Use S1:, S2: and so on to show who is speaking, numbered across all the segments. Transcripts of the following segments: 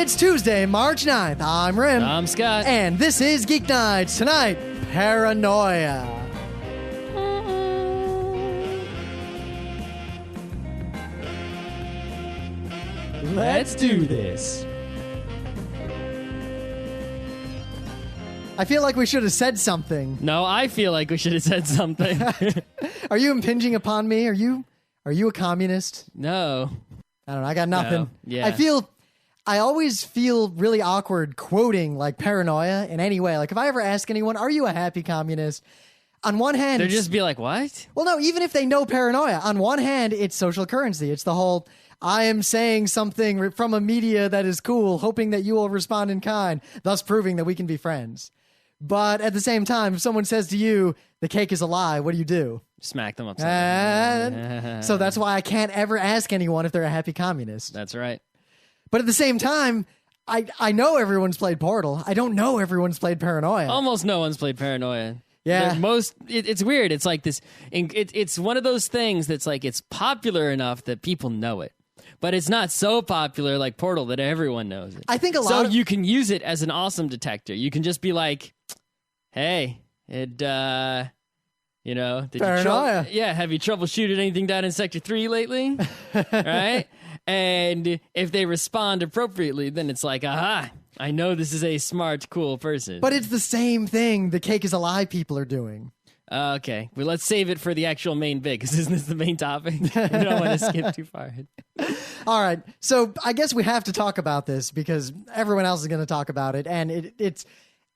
S1: It's Tuesday, March 9th. I'm Rim.
S2: I'm Scott.
S1: And this is Geeknights. Tonight, Paranoia.
S2: Let's do this.
S1: I feel like we should have said something.
S2: No, I feel like we should have said something.
S1: Are you impinging upon me? Are you a communist?
S2: No.
S1: I don't know. I got nothing.
S2: No. Yeah.
S1: I always feel really awkward quoting like paranoia in any way. Like if I ever ask anyone, are you a happy communist? On one hand,
S2: They'd just be like, what?
S1: Well, no, even if they know paranoia, on one hand, it's social currency. It's the whole, I am saying something from a media that is cool, hoping that you will respond in kind, thus proving that we can be friends. But at the same time, if someone says to you, the cake is a lie, what do?
S2: Smack them upside.
S1: So that's why I can't ever ask anyone if they're a happy communist.
S2: That's right.
S1: But at the same time, I know everyone's played Portal. I don't know everyone's played Paranoia.
S2: Almost no one's played Paranoia.
S1: Yeah.
S2: It's weird. It's like this. It's one of those things that's like it's popular enough that people know it, but it's not so popular like Portal that everyone knows it.
S1: I think you
S2: can use it as an awesome detector. You can just be like, "Hey, did
S1: Paranoia.
S2: have you troubleshooted anything down in Sector 3 lately?" Right? And if they respond appropriately, then it's like, aha, I know this is a smart, cool person.
S1: But it's the same thing the cake is a lie people are doing.
S2: Okay. Well, let's save it for the actual main bit, because isn't this the main topic? We don't want to skip too far.
S1: All right. So I guess we have to talk about this because everyone else is going to talk about it. And it's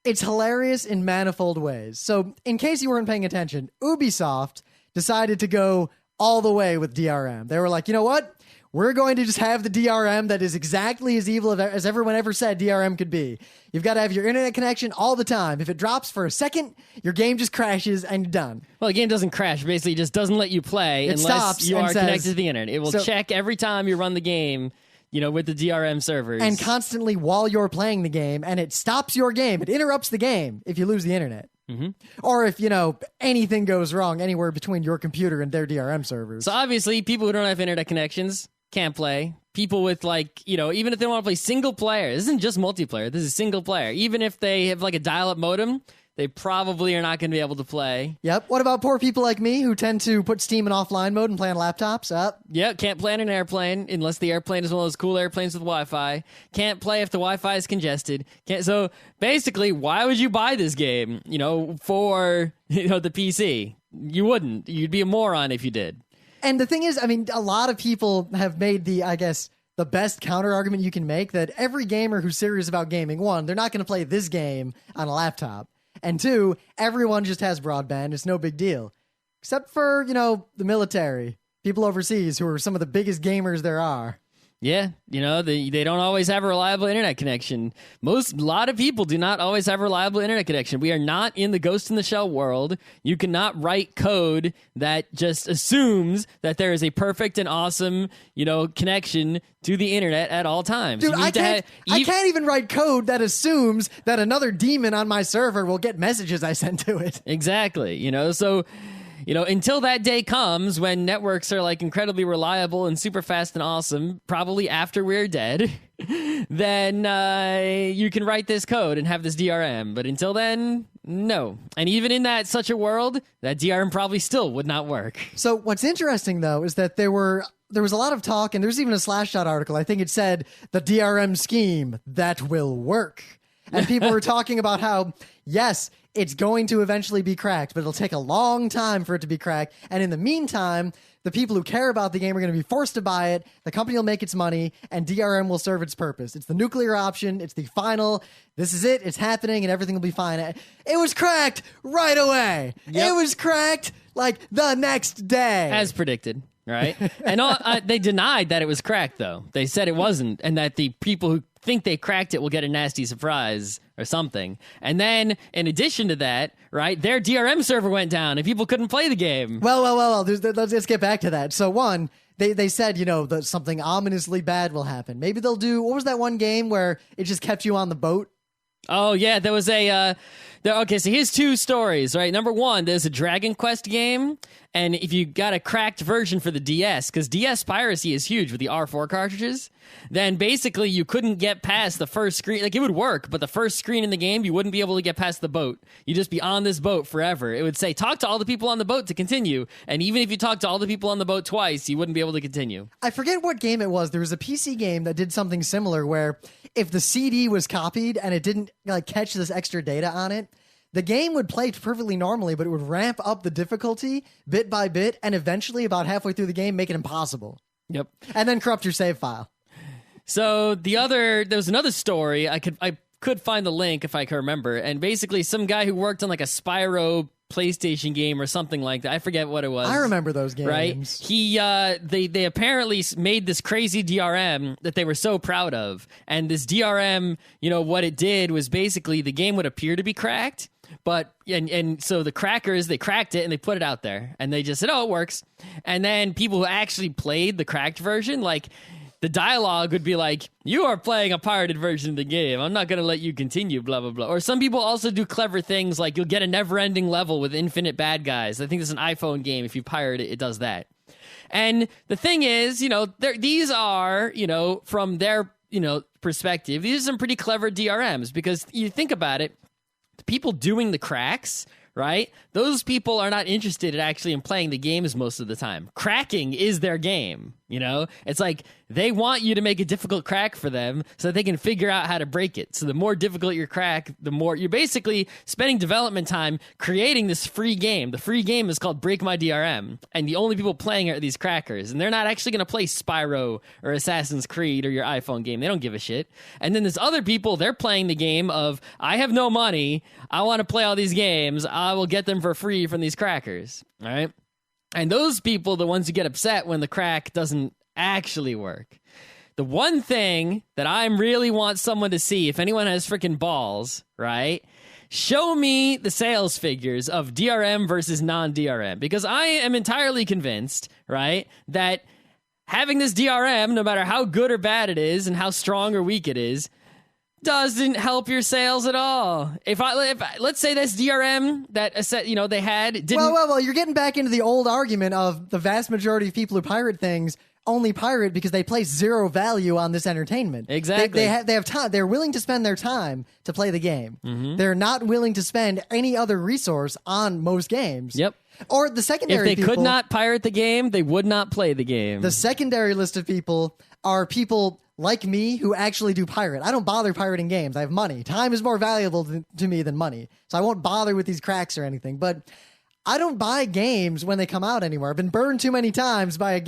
S1: hilarious in manifold ways. So in case you weren't paying attention, Ubisoft decided to go all the way with DRM. They were like, you know what? We're going to just have the DRM that is exactly as evil as everyone ever said DRM could be. You've got to have your internet connection all the time. If it drops for a second, your game just crashes and you're done.
S2: Well, the game doesn't crash. Basically, it just doesn't let you play unless you are connected to the internet. It will check every time you run the game, with the DRM servers.
S1: And constantly while you're playing the game, and it stops your game. It interrupts the game if you lose the internet. Mm-hmm. Or if, anything goes wrong anywhere between your computer and their DRM servers.
S2: So obviously, people who don't have internet connections can't play. People with even if they want to play single player, this isn't just multiplayer, this is single player. Even if they have like a dial-up modem, they probably are not going to be able to play.
S1: Yep. What about poor people like me who tend to put Steam in offline mode and play on laptops?
S2: Yeah, can't play on an airplane unless the airplane is one of those cool airplanes with Wi-Fi. Can't play if the Wi-Fi is congested. So basically, why would you buy this game, for, the PC? You wouldn't. You'd be a moron if you did.
S1: And the thing is, a lot of people have made the best counter argument you can make that every gamer who's serious about gaming, one, they're not going to play this game on a laptop. And two, everyone just has broadband. It's no big deal. Except for, the military, people overseas who are some of the biggest gamers there are.
S2: Yeah, they don't always have a reliable internet connection. A lot of people do not always have a reliable internet connection. We are not in the Ghost in the Shell world. You cannot write code that just assumes that there is a perfect and awesome, connection to the internet at all times.
S1: Dude, I can't even write code that assumes that another demon on my server will get messages I send to it.
S2: Exactly, so... until that day comes when networks are like incredibly reliable and super fast and awesome, probably after we're dead, then you can write this code and have this DRM. But until then, no. And even in such a world, that DRM probably still would not work.
S1: So what's interesting, though, is that there was a lot of talk, and there's even a Slashdot article. I think it said the DRM scheme that will work. And people were talking about how, yes, it's going to eventually be cracked, but it'll take a long time for it to be cracked. And in the meantime, the people who care about the game are going to be forced to buy it. The company will make its money, and DRM will serve its purpose. It's the nuclear option. It's the final. This is it. It's happening, and everything will be fine. It was cracked right away. Yep. It was cracked like the next day.
S2: As predicted. Right? And they denied that it was cracked, though. They said it wasn't, and that the people who think they cracked it will get a nasty surprise or something. And then, in addition to that, right, their DRM server went down and people couldn't play the game.
S1: Well. Let's get back to that. So one, they said, that something ominously bad will happen. Maybe they'll do, what was that one game where it just kept you on the boat?
S2: Oh, yeah, there was okay, so here's two stories, right? Number one, there's a Dragon Quest game, and if you got a cracked version for the DS, because DS piracy is huge with the R4 cartridges, then basically you couldn't get past the first screen. Like, it would work, but the first screen in the game, you wouldn't be able to get past the boat. You'd just be on this boat forever. It would say, talk to all the people on the boat to continue. And even if you talk to all the people on the boat twice, you wouldn't be able to continue.
S1: I forget what game it was. There was a PC game that did something similar where if the CD was copied and it didn't like catch this extra data on it, the game would play perfectly normally, but it would ramp up the difficulty bit by bit, and eventually, about halfway through the game, make it impossible.
S2: Yep.
S1: And then corrupt your save file.
S2: So there was another story. I could find the link if I can remember. And basically, some guy who worked on like a Spyro PlayStation game or something like that. I forget what it was.
S1: I remember those games.
S2: Right? He they apparently made this crazy DRM that they were so proud of. And this DRM, what it did was basically the game would appear to be cracked. But and so the crackers, they cracked it and they put it out there and they just said, oh, it works. And then people who actually played the cracked version, like, the dialogue would be like, you are playing a pirated version of the game. I'm not going to let you continue, blah, blah, blah. Or some people also do clever things like you'll get a never-ending level with infinite bad guys. I think there's an iPhone game. If you pirate it, it does that. And the thing is, these are, from their, perspective, these are some pretty clever DRMs because you think about it, the people doing the cracks, right? Those people are not interested actually in playing the games most of the time. Cracking is their game, It's like they want you to make a difficult crack for them so that they can figure out how to break it. So the more difficult your crack, the more you're basically spending development time creating this free game. The free game is called Break My DRM, and the only people playing it are these crackers, and they're not actually going to play Spyro or Assassin's Creed or your iPhone game. They don't give a shit. And then there's other people, they're playing the game of, I have no money, I want to play all these games, I will get them for free from these crackers, all right? And those people, the ones who get upset when the crack doesn't actually work. The one thing that I really want someone to see, if anyone has freaking balls, right? Show me the sales figures of DRM versus non-DRM, because I am entirely convinced, right, that having this DRM, no matter how good or bad it is and how strong or weak it is, doesn't help your sales at all. If let's say this DRM that they had didn't.
S1: Well, you're getting back into the old argument of the vast majority of people who pirate things only pirate because they place zero value on this entertainment.
S2: Exactly.
S1: They have time. They're willing to spend their time to play the game. Mm-hmm. They're not willing to spend any other resource on most games.
S2: Yep.
S1: Or the secondary.
S2: If they could not pirate the game, they would not play the game.
S1: The secondary list of people are people like me who actually do pirate. I don't bother pirating games. I have money. Time is more valuable to me than money. So I won't bother with these cracks or anything. But I don't buy games when they come out anymore. I've been burned too many times by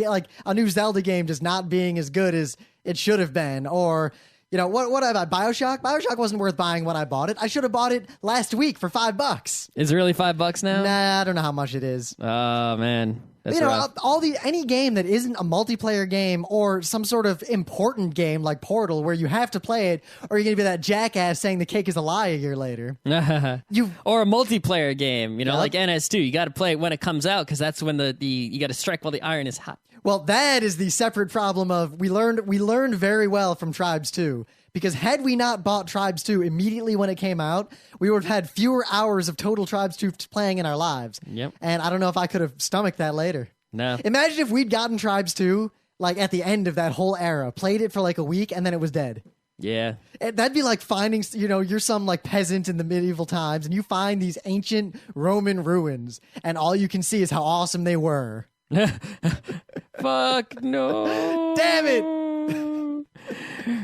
S1: a new Zelda game just not being as good as it should have been. Or, what I bought? BioShock? BioShock wasn't worth buying when I bought it. I should have bought it last week for $5.
S2: Is it really $5 now?
S1: Nah, I don't know how much it is.
S2: Oh, man. That's rough.
S1: Any game that isn't a multiplayer game or some sort of important game like Portal where you have to play it, or you're gonna be that jackass saying the cake is a lie a year later.
S2: Or a multiplayer game, like NS2. You got to play it when it comes out because that's when you got to strike while the iron is hot.
S1: Well, that is the separate problem of we learned very well from Tribes 2. Because had we not bought Tribes 2 immediately when it came out, we would have had fewer hours of total Tribes 2 playing in our lives.
S2: Yep.
S1: And I don't know if I could have stomached that later.
S2: No.
S1: Imagine if we'd gotten Tribes 2, at the end of that whole era, played it for a week, and then it was dead.
S2: Yeah.
S1: That'd be like finding, you're some peasant in the medieval times, and you find these ancient Roman ruins, and all you can see is how awesome they were.
S2: Fuck no.
S1: Damn it.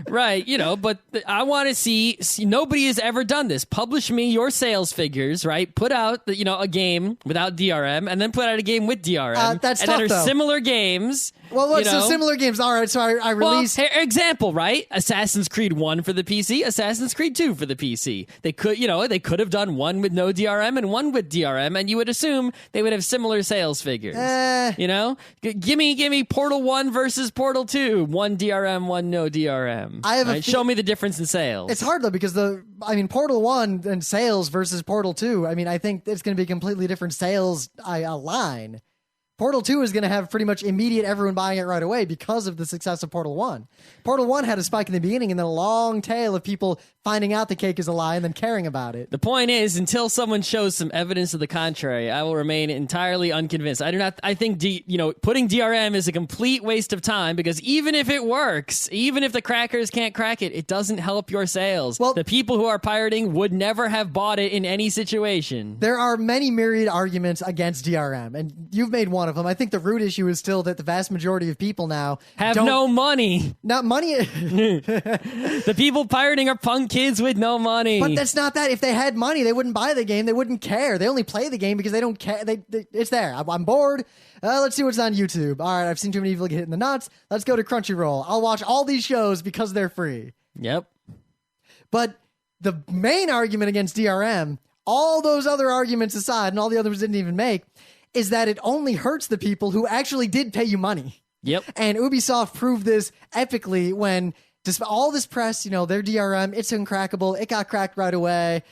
S2: Right, but I want to see nobody has ever done this. Publish me your sales figures, right? Put out a game without DRM, and then put out a game with DRM.
S1: That's
S2: and
S1: tough,
S2: then
S1: though.
S2: Similar games.
S1: Well, so similar games. All right, so I release.
S2: Well, example, right? Assassin's Creed 1 for the PC, Assassin's Creed 2 for the PC. They could have done one with no DRM and one with DRM, and you would assume they would have similar sales figures. Give me Portal 1 versus Portal 2, one DRM, one no DRM. Show me the difference in sales.
S1: It's hard though because Portal 1 and sales versus Portal 2. I think it's going to be completely different sales line. Portal 2 is going to have pretty much immediate everyone buying it right away because of the success of Portal 1. Portal 1 had a spike in the beginning and then a long tail of people finding out the cake is a lie and then caring about it.
S2: The point is, until someone shows some evidence to the contrary, I will remain entirely unconvinced. I think putting DRM is a complete waste of time, because even if it works, even if the crackers can't crack it, it doesn't help your sales.
S1: Well,
S2: the people who are pirating would never have bought it in any situation.
S1: There are many myriad arguments against DRM, and you've made one of them. I think the root issue is still that the vast majority of people now
S2: have no money.
S1: Not money.
S2: The people pirating are punk kids with no money.
S1: But that's not that. If they had money, they wouldn't buy the game. They wouldn't care. They only play the game because they don't care. It's there. I'm bored. Let's see what's on YouTube. All right, I've seen too many people get hit in the nuts. Let's go to Crunchyroll. I'll watch all these shows because they're free.
S2: Yep.
S1: But the main argument against DRM, all those other arguments aside, and all the others didn't even make, is that it only hurts the people who actually did pay you money.
S2: Yep.
S1: And Ubisoft proved this epically when, despite all this press, their DRM, it's uncrackable, it got cracked right away,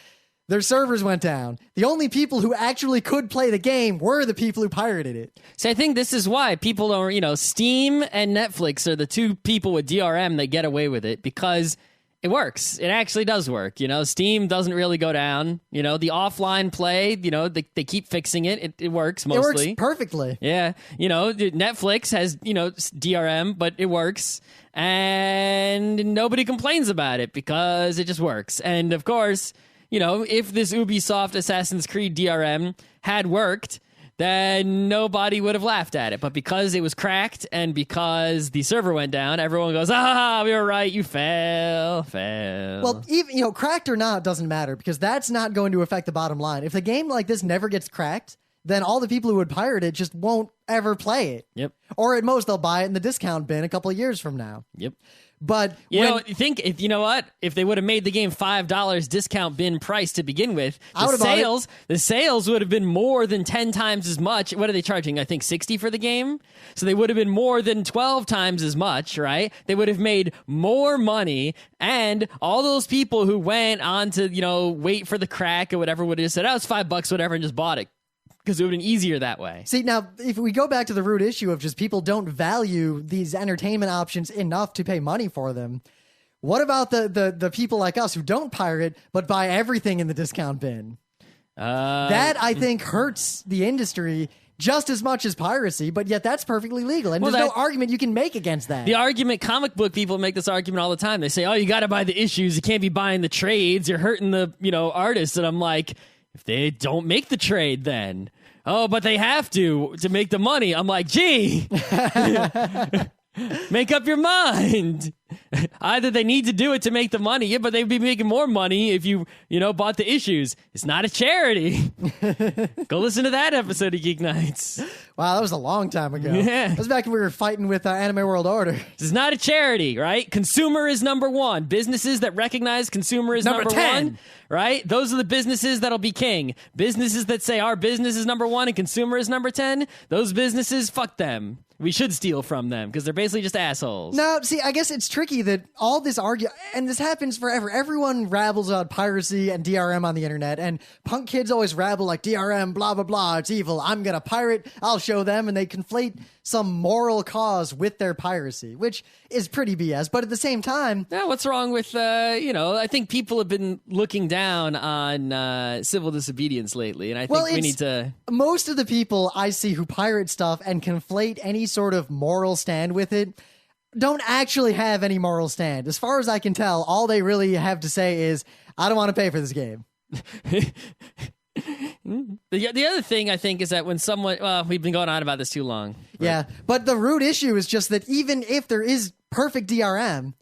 S1: their servers went down. The only people who actually could play the game were the people who pirated it.
S2: See, I think this is why people don't, Steam and Netflix are the two people with DRM that get away with it, because it works. It actually does work. Steam doesn't really go down. The offline play, they keep fixing it. It works mostly.
S1: It works perfectly.
S2: Yeah. Netflix has, DRM, but it works. And nobody complains about it because it just works. And of course, if this Ubisoft Assassin's Creed DRM had worked, then nobody would have laughed at it. But because it was cracked and because the server went down, everyone goes, we were right, you fail.
S1: Well, even, cracked or not doesn't matter, because that's not going to affect the bottom line. If the game like this never gets cracked, then all the people who would pirate it just won't ever play it.
S2: Yep.
S1: Or at most, they'll buy it in the discount bin a couple of years from now.
S2: Yep.
S1: But
S2: if they would have made the game $5 discount bin price to begin with, the sales would have been more than 10 times as much. What are they charging? I think 60 for the game. So they would have been more than 12 times as much, right? They would have made more money, and all those people who went on to, wait for the crack or whatever would have said, it's $5, whatever, and just bought it. Because it would have been easier that way.
S1: See, now, if we go back to the root issue of just people don't value these entertainment options enough to pay money for them, what about the people like us who don't pirate but buy everything in the discount bin? That, I think, hurts the industry just as much as piracy, but yet that's perfectly legal. And there's no argument you can make against that.
S2: The argument, comic book people make this argument all the time. They say, you got to buy the issues. You can't be buying the trades. You're hurting the artists. And I'm like, if they don't make the trade, then... but they have to make the money. I'm like, gee, make up your mind. Either they need to do it to make the money, but they'd be making more money if you bought the issues. It's not a charity. Go listen to that episode of Geeknights.
S1: Wow, that was a long time ago.
S2: Yeah.
S1: That was back when we were fighting with Anime World Order.
S2: This is not a charity, right? Consumer is number one. Businesses that recognize consumer is number
S1: 10.
S2: one, right? Those are the businesses that'll be king. Businesses that say our business is number one and consumer is number 10, those businesses, fuck them. We should steal from them because they're basically just assholes.
S1: No, see, I guess it's tricky that all this and this happens forever. Everyone rabbles about piracy and DRM on the internet, and punk kids always rabble like DRM, blah, blah, blah, it's evil, I'm gonna pirate, I'll show them, and they conflate some moral cause with their piracy, which is pretty BS. But at the same time...
S2: Yeah, what's wrong with, I think people have been looking down on civil disobedience lately, and I think we need to...
S1: Most of the people I see who pirate stuff and conflate any sort of moral stand with it don't actually have any moral stand. As far as I can tell, all they really have to say is, I don't want to pay for this game.
S2: The other thing I think is that when someone... we've been going on about this too long. Right?
S1: Yeah, but the root issue is just that even if there is perfect DRM,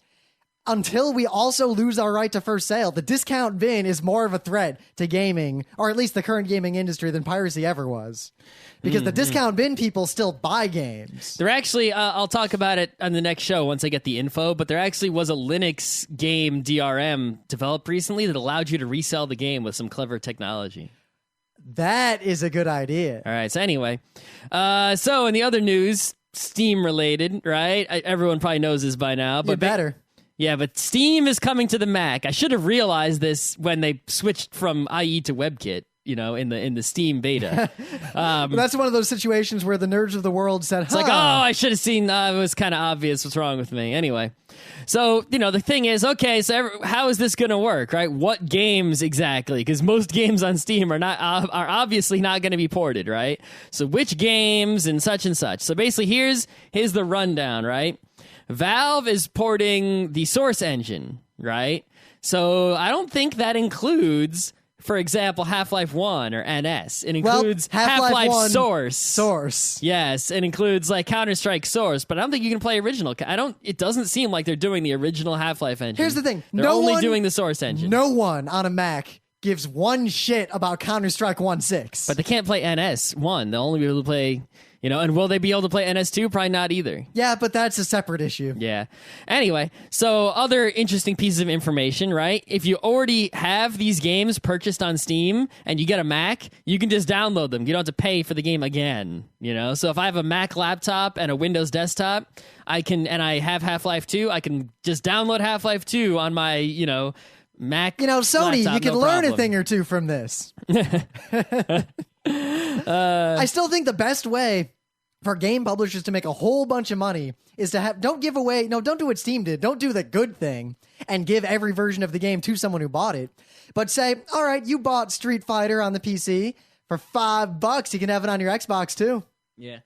S1: until we also lose our right to first sale, the discount bin is more of a threat to gaming, or at least the current gaming industry, than piracy ever was. Because the discount bin people still buy games.
S2: There actually, I'll talk about it on the next show once I get the info, but there actually was a Linux game DRM developed recently that allowed you to resell the game with some clever technology.
S1: That is a good idea.
S2: All right, so anyway. So in the other news, Steam related, right? Everyone probably knows this by now. But
S1: better.
S2: Yeah, but Steam is coming to the Mac. I should have realized this when they switched from IE to WebKit. in the Steam beta.
S1: That's one of those situations where the nerds of the world said,
S2: It's like, oh, I should have seen, it was kind of obvious what's wrong with me. Anyway, so, the thing is, okay, so how is this going to work, right? What games exactly? Because most games on Steam are obviously not going to be ported, right? So which games and such and such. So basically, here's the rundown, right? Valve is porting the Source engine, right? So I don't think that includes, for example, Half-Life 1 or NS. It includes Half-Life Source.
S1: Source.
S2: Yes, it includes like Counter-Strike Source, but I don't think you can play original. It doesn't seem like they're doing the original Half-Life engine.
S1: Here's the thing.
S2: They're only doing the Source engine.
S1: No one on a Mac gives one shit about Counter-Strike 1.6.
S2: But they can't play NS1. They'll only be able to play, and will they be able to play NS2? Probably not either.
S1: Yeah, but that's a separate issue.
S2: Yeah. Anyway, so other interesting pieces of information, right? If you already have these games purchased on Steam and you get a Mac, you can just download them. You don't have to pay for the game again, So if I have a Mac laptop and a Windows desktop, and I have Half-Life 2, I can just download Half-Life 2 on my, Mac.
S1: Sony,
S2: laptop,
S1: you can
S2: no
S1: learn
S2: problem.
S1: a thing or two from this. I still think the best way for game publishers to make a whole bunch of money is to don't do what Steam did. Don't do the good thing and give every version of the game to someone who bought it. But say, all right, you bought Street Fighter on the PC for $5. You can have it on your Xbox too.
S2: Yeah.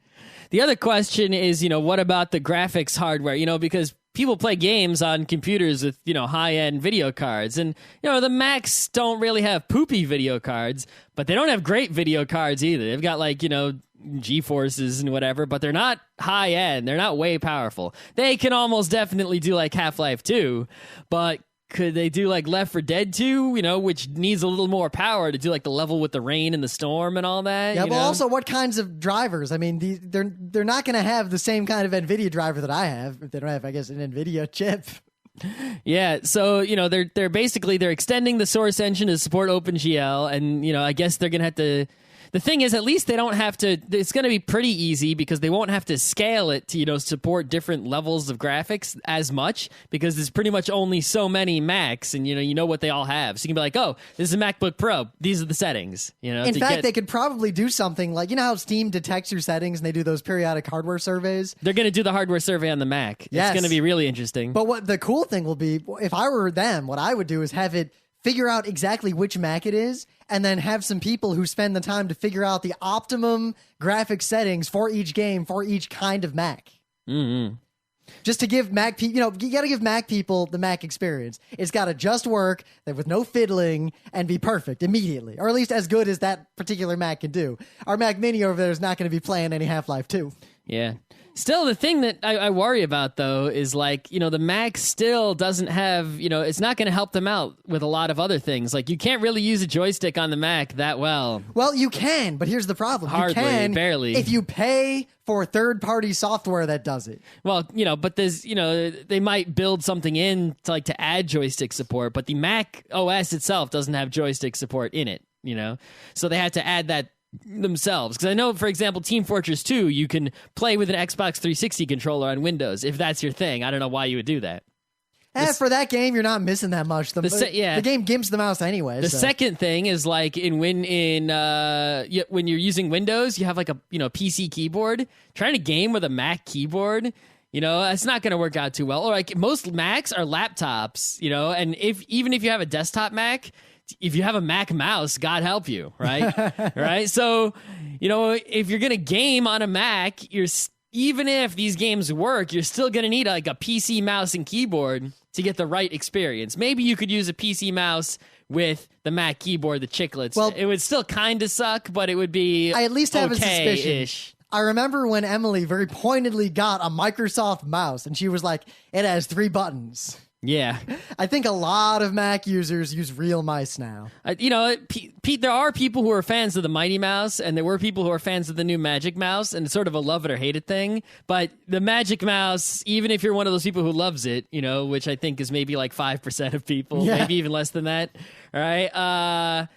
S2: The other question is, what about the graphics hardware? Because people play games on computers with, high-end video cards. And, the Macs don't really have poopy video cards, but they don't have great video cards either. They've got, GeForces and whatever, but they're not high-end. They're not way powerful. They can almost definitely do, Half-Life 2, but could they do, Left 4 Dead 2, which needs a little more power to do, the level with the rain and the storm and all that?
S1: Yeah, but also what kinds of drivers? I mean, they're not going to have the same kind of NVIDIA driver that I have. If they don't have, I guess, an NVIDIA chip.
S2: Yeah, so, they're extending the Source engine to support OpenGL, and, I guess they're going to have to... The thing is, at least they don't have to. It's going to be pretty easy because they won't have to scale it to support different levels of graphics as much because there's pretty much only so many Macs, and you know what they all have. So you can be like, oh, this is a MacBook Pro. These are the settings.
S1: In fact, they could probably do something like how Steam detects your settings and they do those periodic hardware surveys.
S2: They're going to do the hardware survey on the Mac.
S1: Yes.
S2: It's going to be really interesting.
S1: But what the cool thing will be, if I were them, what I would do is have it figure out exactly which Mac it is, and then have some people who spend the time to figure out the optimum graphic settings for each game, for each kind of Mac.
S2: Mm-hmm.
S1: Just to give Mac people, you got to give Mac people the Mac experience. It's got to just work with no fiddling and be perfect immediately, or at least as good as that particular Mac can do. Our Mac Mini over there is not going to be playing any Half-Life 2.
S2: Yeah. Still, the thing that I worry about, though, is the Mac still doesn't have, it's not going to help them out with a lot of other things. You can't really use a joystick on the Mac that well.
S1: Well, you can, but here's the problem.
S2: Hardly,
S1: you can,
S2: barely.
S1: If you pay for third-party software that does it.
S2: Well, but there's, they might build something in to add joystick support, but the Mac OS itself doesn't have joystick support in it, So they had to add that themselves, because I know, for example, Team Fortress 2, you can play with an Xbox 360 controller on Windows if that's your thing. I don't know why you would do that.
S1: For that game, you're not missing that much. The game gimps the mouse anyway.
S2: The second thing is when you're using Windows, you have a PC keyboard. Trying to game with a Mac keyboard, it's not going to work out too well. Or most Macs are laptops, and even if you have a desktop Mac, if you have a Mac mouse, God help you, right? Right? So, if you're going to game on a Mac, even if these games work, you're still going to need a PC mouse and keyboard to get the right experience. Maybe you could use a PC mouse with the Mac keyboard, the chiclets. Well, it would still kind of suck, but it would be
S1: I at least have
S2: okay-ish.
S1: a suspicion. I remember when Emily very pointedly got a Microsoft mouse, and she was like, it has 3 buttons.
S2: Yeah.
S1: I think a lot of Mac users use real mice now.
S2: Pete, there are people who are fans of the Mighty Mouse, and there were people who are fans of the new Magic Mouse, and it's sort of a love it or hate it thing. But the Magic Mouse, even if you're one of those people who loves it, which I think is maybe 5% of people, maybe even less than that, all right?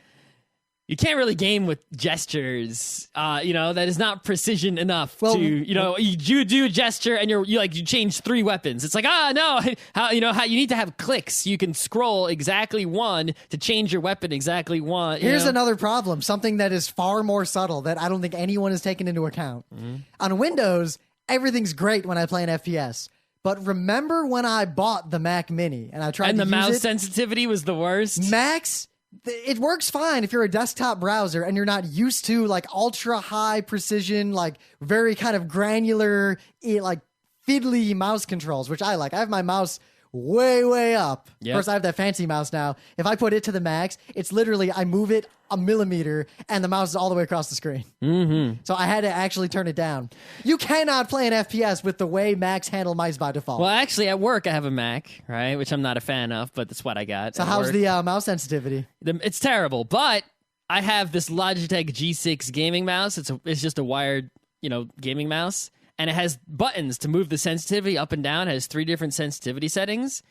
S2: you can't really game with gestures. That is not precision enough to, you do a gesture and you change 3 weapons. It's like, no, how you need to have clicks. You can scroll exactly 1 to change your weapon exactly 1.
S1: Here's another problem, something that is far more subtle that I don't think anyone has taken into account. Mm-hmm. On Windows, everything's great when I play an FPS. But remember when I bought the Mac Mini and I tried to use it?
S2: And the mouse sensitivity was the worst?
S1: Max, it works fine if you're a desktop browser and you're not used to like ultra high precision, like very kind of granular, like fiddly mouse controls, which I like. I have my mouse way up. Yep. Of course, I have that fancy mouse now. If I put it to the max, it's literally, I move it a millimeter and the mouse is all the way across the screen.
S2: Mm-hmm.
S1: So I had to actually turn it down. You cannot play an FPS with the way Macs handle mice by default.
S2: Well, actually, at work, I have a Mac, right? Which I'm not a fan of, but that's what I got.
S1: So how's the mouse sensitivity?
S2: It's terrible, but I have this Logitech G6 gaming mouse. It's just a wired, gaming mouse. And it has buttons to move the sensitivity up and down. It has 3 different sensitivity settings.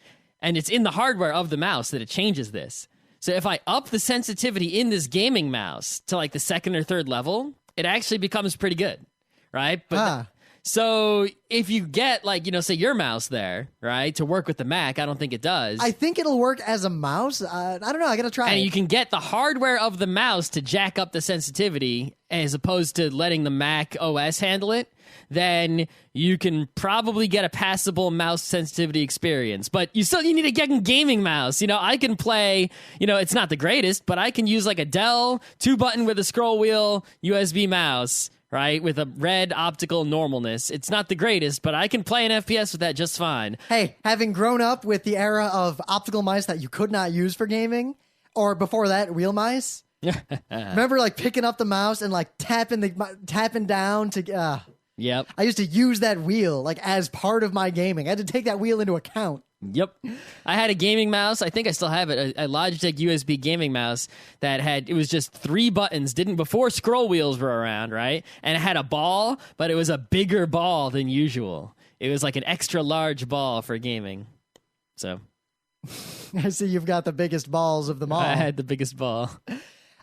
S2: And it's in the hardware of the mouse that it changes this. So if I up the sensitivity in this gaming mouse to like the 2nd or 3rd level, it actually becomes pretty good, right? But so if you get say your mouse there, right, to work with the Mac, I don't think it does.
S1: I think it'll work as a mouse. I don't know. I got to try it.
S2: And you can get the hardware of the mouse to jack up the sensitivity as opposed to letting the Mac OS handle it. Then you can probably get a passable mouse sensitivity experience. But you need a gaming mouse. I can play, it's not the greatest, but I can use like a Dell 2-button with a scroll wheel USB mouse, right, with a red optical normalness. It's not the greatest, but I can play an FPS with that just fine.
S1: Hey, having grown up with the era of optical mice that you could not use for gaming, or before that, real mice, remember like picking up the mouse and like tapping down to...
S2: Yep.
S1: I used to use that wheel like as part of my gaming. I had to take that wheel into account.
S2: Yep. I had a gaming mouse. I think I still have it. A Logitech USB gaming mouse it was just 3 buttons, before scroll wheels were around, right? And it had a ball, but it was a bigger ball than usual. It was like an extra large ball for gaming. So.
S1: I see you've got the biggest balls of them all.
S2: I had the biggest ball.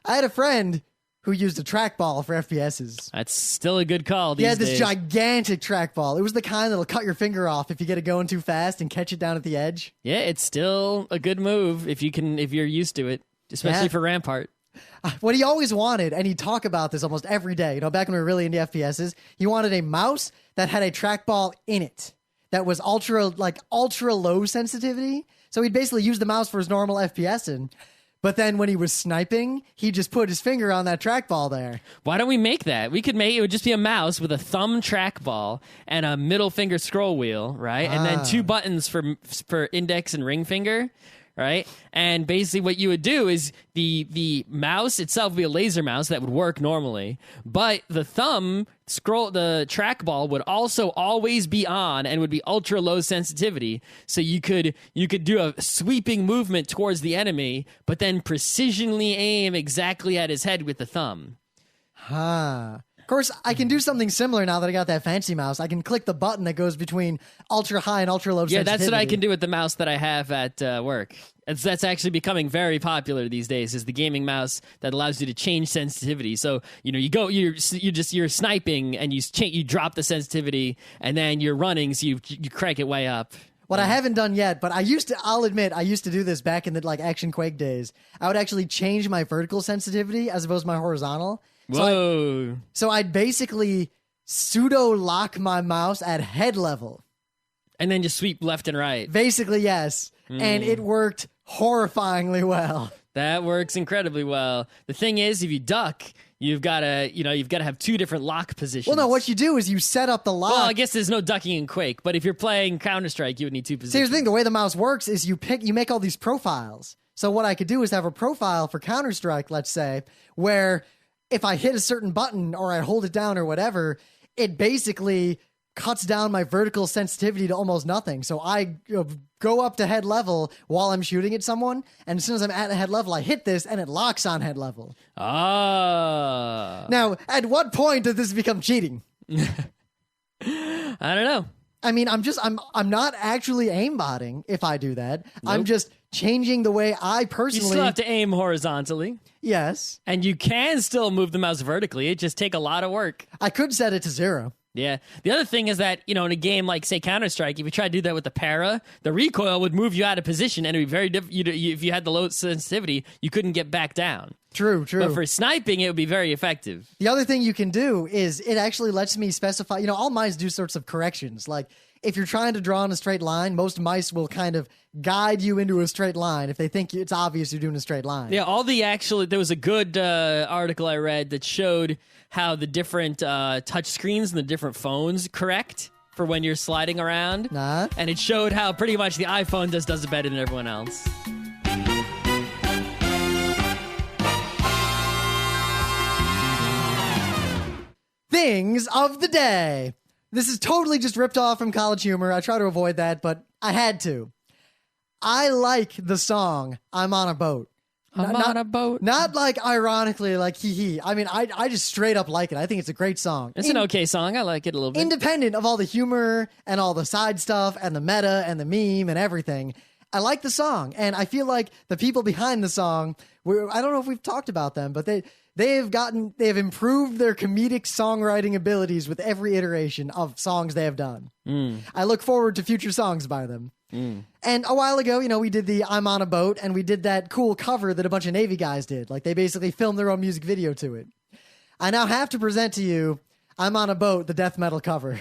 S1: I had a friend who used a trackball for FPSs.
S2: That's still a good call these days.
S1: Yeah, this gigantic trackball. It was the kind that'll cut your finger off if you get it going too fast and catch it down at the edge.
S2: Yeah, it's still a good move if you're used to it, especially for Rampart.
S1: What he always wanted, and he'd talk about this almost every day, back when we were really into FPSs, he wanted a mouse that had a trackball in it that was ultra low sensitivity. So he'd basically use the mouse for his normal FPSing. But then when he was sniping, he just put his finger on that trackball there.
S2: Why don't we make that? It would just be a mouse with a thumb trackball and a middle finger scroll wheel, right? And then 2 buttons for index and ring finger, right? And basically what you would do is the mouse itself would be a laser mouse that would work normally, but the the trackball would also always be on and would be ultra low sensitivity. So you could do a sweeping movement towards the enemy, but then precisionally aim exactly at his head with the thumb.
S1: Of course, I can do something similar now that I got that fancy mouse. I can click the button that goes between ultra high and ultra low sensitivity.
S2: Yeah, that's what I can do with the mouse that I have at work. That's actually becoming very popular these days, is the gaming mouse that allows you to change sensitivity. So, you're sniping and you drop the sensitivity, and then you're running, so you crank it way up.
S1: What I haven't done yet, but I'll admit, I used to do this back in the Action Quake days. I would actually change my vertical sensitivity as opposed to my horizontal.
S2: Whoa.
S1: So I'd basically pseudo lock my mouse at head level.
S2: And then just sweep left and right.
S1: Basically, yes. And it worked horrifyingly well.
S2: That works incredibly well. The thing is, if you duck, you've got to have 2 different lock positions.
S1: Well, no, what you do is you set up the lock.
S2: Well, I guess there's no ducking in Quake, but if you're playing Counter-Strike, you would need 2 positions.
S1: See, here's the thing. The way the mouse works is you make all these profiles. So what I could do is have a profile for Counter-Strike, let's say, where if I hit a certain button or I hold it down or whatever, it basically cuts down my vertical sensitivity to almost nothing. So I go up to head level while I'm shooting at someone, and as soon as I'm at head level, I hit this, and it locks on head level.
S2: Ah.
S1: Now, at what point does this become cheating?
S2: I don't know.
S1: I mean, I'm not actually aimbotting if I do that. Nope. I'm just changing the way I
S2: You
S1: personally...
S2: still have to aim horizontally.
S1: Yes.
S2: And you can still move the mouse vertically. It just take a lot of work.
S1: I could set it to 0.
S2: Yeah. The other thing is that, in a game like, say, Counter-Strike, if you try to do that with the para, the recoil would move you out of position, and it would be very difficult. If you had the low sensitivity, you couldn't get back down.
S1: True.
S2: But for sniping, it would be very effective.
S1: The other thing you can do is it actually lets me specify, all mice do sorts of corrections. Like, if you're trying to draw in a straight line, most mice will kind of guide you into a straight line if they think it's obvious you're doing a straight line.
S2: Yeah, there was a good article I read that showed how the different touch screens and the different phones correct for when you're sliding around. And it showed how pretty much the iPhone does it better than everyone else.
S1: Things of the day. This is totally just ripped off from College Humor. I try to avoid that, but I had to. I like the song I'm on a Boat.
S2: On a boat.
S1: Not like ironically, like hee. I mean, I just straight up like it. I think it's a great song.
S2: It's an okay song. I like it a little bit.
S1: Independent of all the humor and all the side stuff and the meta and the meme and everything, I like the song. And I feel like the people behind the song, I don't know if we've talked about them, but they have improved their comedic songwriting abilities with every iteration of songs they have done. I look forward to future songs by them. And a while ago, we did the I'm on a Boat, and we did that cool cover that a bunch of Navy guys did. Like, they basically filmed their own music video to it. I now have to present to you I'm on a Boat, the death metal cover.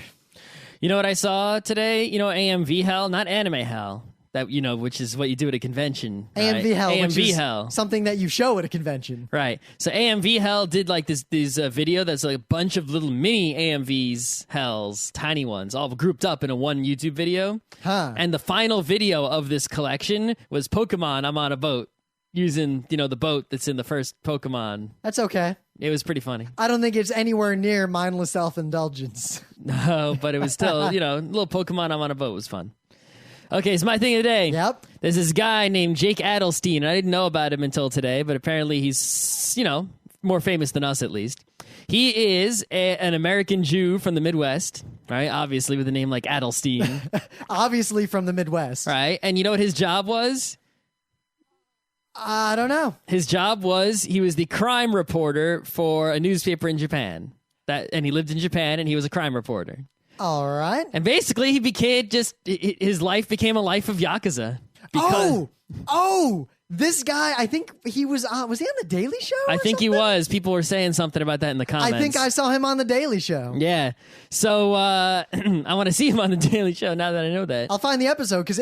S2: You know what I saw today? AMV Hell, not Anime Hell. That, which is what you do at a convention.
S1: AMV
S2: right?
S1: Hell,
S2: AMV
S1: which is
S2: Hell.
S1: something that you show at a convention.
S2: Right. So AMV Hell did like this video that's like a bunch of little mini AMVs Hells, tiny ones, all grouped up in a one YouTube video. And the final video of this collection was Pokemon I'm on a Boat, using, the boat that's in the first Pokemon.
S1: That's okay.
S2: It was pretty funny.
S1: I don't think it's anywhere near mindless self-indulgence.
S2: No, but it was still, little Pokemon I'm on a Boat was fun. Okay, it's my thing of the day.
S1: Yep.
S2: There's this guy named Jake Adelstein. I didn't know about him until today, but apparently he's, more famous than us at least. He is an American Jew from the Midwest, right? Obviously with a name like Adelstein.
S1: Obviously from the Midwest.
S2: Right? And you know what his job was?
S1: I don't know.
S2: His job was he was the crime reporter for a newspaper in Japan. And he lived in Japan, and he was a crime reporter.
S1: All right.
S2: And basically, his life became a life of Yakuza. Because,
S1: this guy, I think he was he on The Daily Show?
S2: I think he was. People were saying something about that in the comments.
S1: I think I saw him on The Daily Show.
S2: Yeah. So I want to see him on The Daily Show now that I know that.
S1: I'll find the episode, because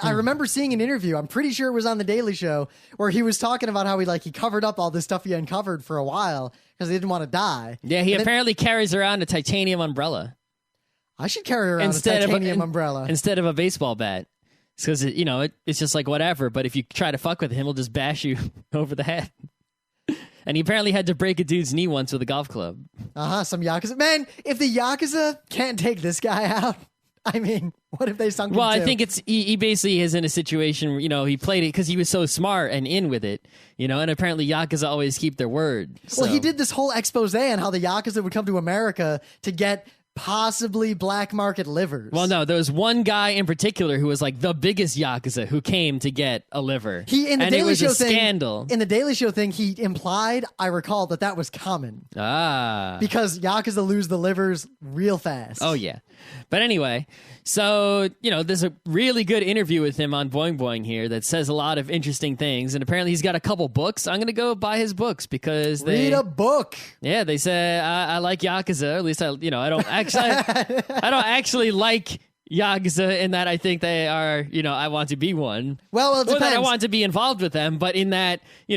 S1: I remember seeing an interview, I'm pretty sure it was on The Daily Show, where he was talking about how he covered up all this stuff he uncovered for a while because he didn't want to die.
S2: Yeah, he apparently carries around a titanium umbrella.
S1: I should carry around a titanium umbrella.
S2: Instead of a baseball bat. Because, it's just like whatever, but if you try to fuck with him, he'll just bash you over the head. And he apparently had to break a dude's knee once with a golf club.
S1: Some Yakuza. Man, if the Yakuza can't take this guy out, I mean, what if they sunk him
S2: Well, I
S1: too?
S2: think he basically is in a situation where, he played it because he was so smart and in with it, and apparently Yakuza always keep their word. So.
S1: Well, he did this whole expose on how the Yakuza would come to America to get possibly black market livers.
S2: Well, no, there was one guy in particular who was like the biggest Yakuza who came to get a liver.
S1: In the Daily Show thing,
S2: scandal.
S1: In the Daily Show thing, he implied, I recall, that was common. Because Yakuza lose the livers real fast.
S2: Oh, yeah. But anyway, so, there's a really good interview with him on Boing Boing here that says a lot of interesting things. And apparently he's got a couple books. I'm going to go buy his books because
S1: Read a book.
S2: Yeah, they say I like Yakuza. Or at least I don't actually like Yakuza in that I think they are, I want to be one.
S1: Well, it depends.
S2: Or that I want to be involved with them. But in that, the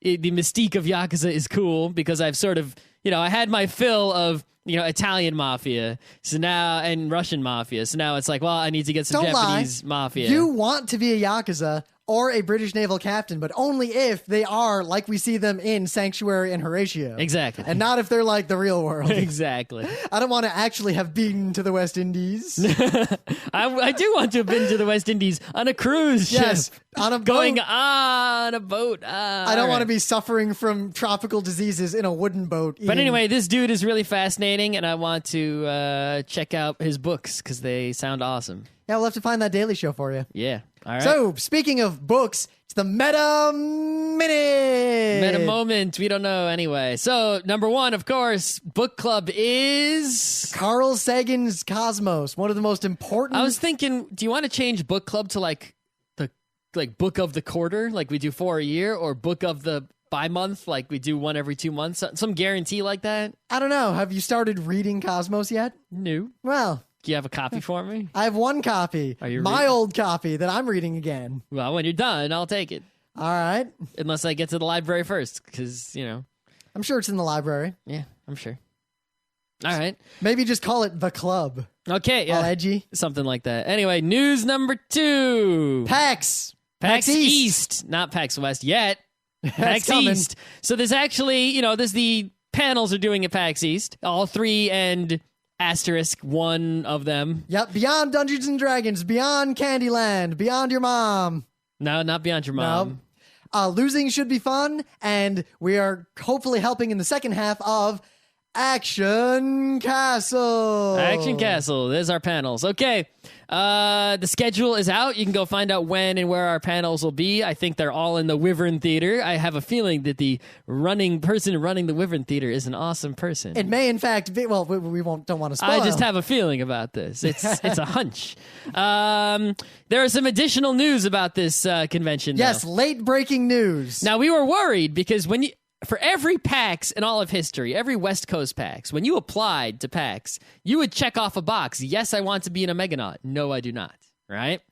S2: mystique of Yakuza is cool because I've sort of, I had my fill of, Italian mafia, so now, and Russian mafia. So now it's like, well, I need to get some Japanese mafia.
S1: You want to be a Yakuza or a British naval captain, but only if they are like we see them in Sanctuary and Horatio.
S2: Exactly.
S1: And not if they're like the real world.
S2: Exactly.
S1: I don't want to actually have been to the West Indies.
S2: I do want to have been to the West Indies on a cruise ship.
S1: Yes, on a boat.
S2: Going on a boat.
S1: I don't want to be suffering from tropical diseases in a wooden boat.
S2: But anyway, this dude is really fascinating, and I want to check out his books because they sound awesome.
S1: Yeah, we'll have to find that daily show for you.
S2: Yeah. All right.
S1: So, speaking of books, it's the Meta Minute.
S2: Meta moment. We don't know anyway. So, number one, of course, book club is
S1: Carl Sagan's Cosmos, one of the most important.
S2: I was thinking, do you want to change book club to like the book of the quarter, like we do 4 a year, or book of the by month, like we do 1 every 2 months? Some guarantee like that?
S1: I don't know. Have you started reading Cosmos yet?
S2: No.
S1: Well,
S2: Do you have a copy for me?
S1: I have one copy.
S2: Are you
S1: my old copy that I'm reading again.
S2: Well, when you're done, I'll take it.
S1: All right.
S2: Unless I get to the library first, because, you know.
S1: I'm sure it's in the library.
S2: Yeah, I'm sure. All right.
S1: Maybe just call it The Club.
S2: Okay, yeah.
S1: All edgy.
S2: Something like that. Anyway, news number 2.
S1: PAX.
S2: PAX East. Not PAX West yet. PAX East. So there's actually, the panels are doing at PAX East. All 3 and asterisk 1 of them.
S1: Yep. Beyond Dungeons and Dragons. Beyond Candyland. Beyond Your Mom.
S2: No, not Beyond Your Mom.
S1: No. Losing should be fun. And we are hopefully helping in the second half of Action Castle.
S2: Action Castle. There's our panels. Okay. The schedule is out. You can go find out when and where our panels will be. I think they're all in the Wyvern Theater. I have a feeling that the person running the Wyvern Theater is an awesome person.
S1: It may, in fact, be, well, we don't want to spoil.
S2: I just have a feeling about this. It's a hunch. There are some additional news about this convention.
S1: Yes,
S2: though.
S1: late breaking news.
S2: Now, we were worried because for every PAX in all of history, every West Coast PAX, when you applied to PAX, you would check off a box. Yes, I want to be an Omegonaut. No, I do not. Right?